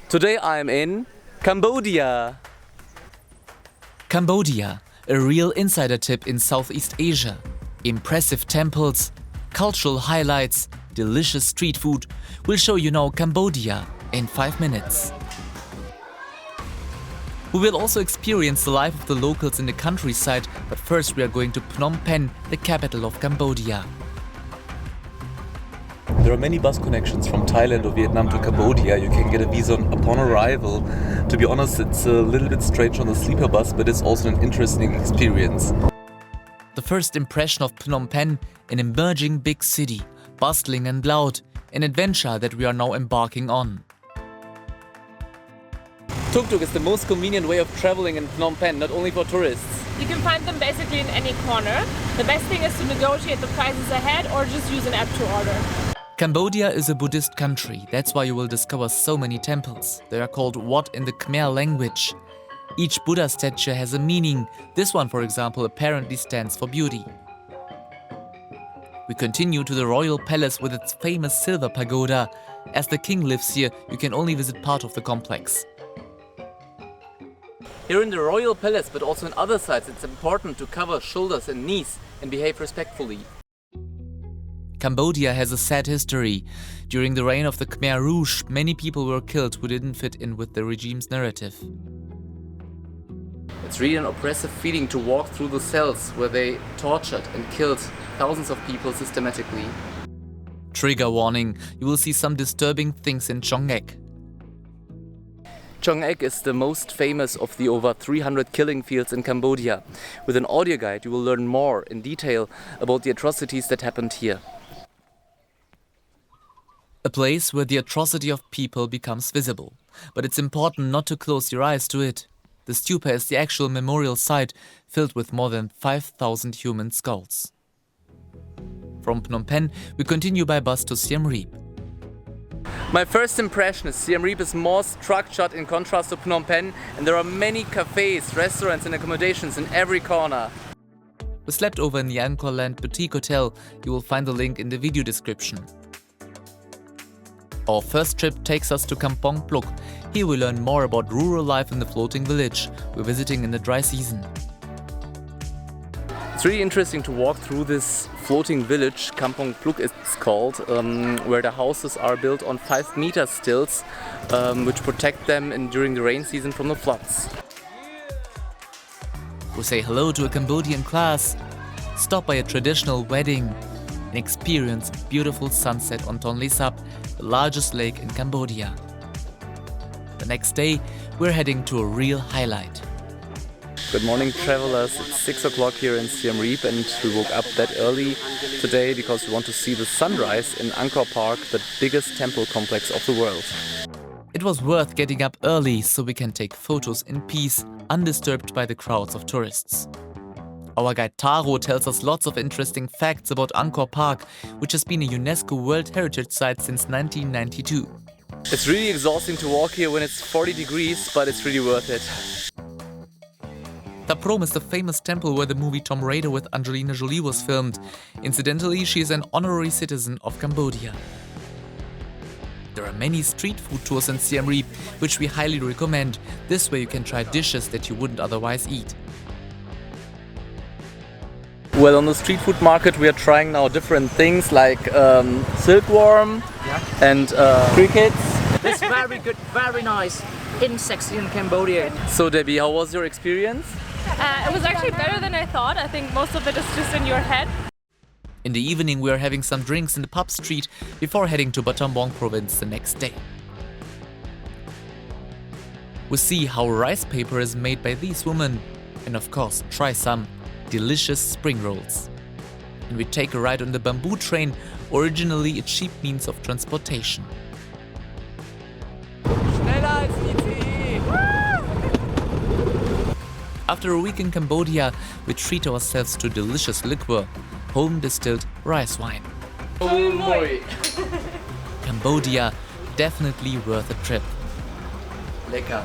Today I'm in Cambodia. Cambodia, a real insider tip in Southeast Asia. Impressive temples, cultural highlights, delicious street food. We'll show you now Cambodia in 5 minutes. We will also experience the life of the locals in the countryside, but first we are going to Phnom Penh, the capital of Cambodia. There are many bus connections from Thailand or Vietnam to Cambodia. You can get a visa upon arrival. To be honest, it's a little bit strange on the sleeper bus, but it's also an interesting experience. The first impression of Phnom Penh, an emerging big city, bustling and loud, an adventure that we are now embarking on. Tuktuk is the most convenient way of traveling in Phnom Penh, not only for tourists. You can find them basically in any corner. The best thing is to negotiate the prices ahead or just use an app to order. Cambodia is a Buddhist country, that's why you will discover so many temples. They are called Wat in the Khmer language. Each Buddha statue has a meaning. This one, for example, apparently stands for beauty. We continue to the royal palace with its famous silver pagoda. As the king lives here, you can only visit part of the complex. Here in the royal palace, but also in other sites, it's important to cover shoulders and knees and behave respectfully. Cambodia has a sad history. During the reign of the Khmer Rouge, many people were killed who didn't fit in with the regime's narrative. It's really an oppressive feeling to walk through the cells where they tortured and killed thousands of people systematically. Trigger warning, you will see some disturbing things in Chong Ek. Chong Ek is the most famous of the over 300 killing fields in Cambodia. With an audio guide, you will learn more in detail about the atrocities that happened here. A place where the atrocity of people becomes visible. But it's important not to close your eyes to it. The stupa is the actual memorial site, filled with more than 5,000 human skulls. From Phnom Penh, we continue by bus to Siem Reap. My first impression is Siem Reap is more structured in contrast to Phnom Penh, and there are many cafes, restaurants and accommodations in every corner. We slept over in the Angkor Wat boutique hotel. You will find the link in the video description. Our first trip takes us to Kampong Pluk. Here we learn more about rural life in the floating village. We're visiting in the dry season. It's really interesting to walk through this floating village, Kampong Pluk it's called, where the houses are built on 5-meter stilts, which protect them during the rain season from the floods. We say hello to a Cambodian class, stop by a traditional wedding, and experience a beautiful sunset on Tonle Sap, the largest lake in Cambodia. The next day, we're heading to a real highlight. Good morning, travelers. It's 6 o'clock here in Siem Reap, and we woke up that early today because we want to see the sunrise in Angkor Park, the biggest temple complex of the world. It was worth getting up early so we can take photos in peace, undisturbed by the crowds of tourists. Our guide Taro tells us lots of interesting facts about Angkor Park, which has been a UNESCO World Heritage Site since 1992. It's really exhausting to walk here when it's 40 degrees, but it's really worth it. Thap Prom is the famous temple where the movie Tomb Raider with Angelina Jolie was filmed. Incidentally, she is an honorary citizen of Cambodia. There are many street food tours in Siem Reap, which we highly recommend. This way you can try dishes that you wouldn't otherwise eat. Well, on the street food market we are trying now different things like silkworm and crickets. It's very good, very nice insects in Cambodia. So Debbie, how was your experience? It was actually better than I thought. I think most of it is just in your head. In the evening we are having some drinks in the pub street before heading to Battambang province the next day. We see how rice paper is made by these women and of course try some delicious spring rolls. And we take a ride on the bamboo train, originally a cheap means of transportation. After a week in Cambodia, we treat ourselves to delicious liquor, home-distilled rice wine. Cambodia, definitely worth a trip. Lecker.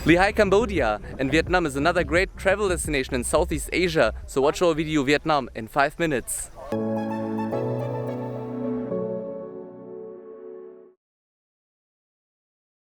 Lehigh, Cambodia and Vietnam is another great travel destination in Southeast Asia, so watch our video Vietnam in 5 minutes.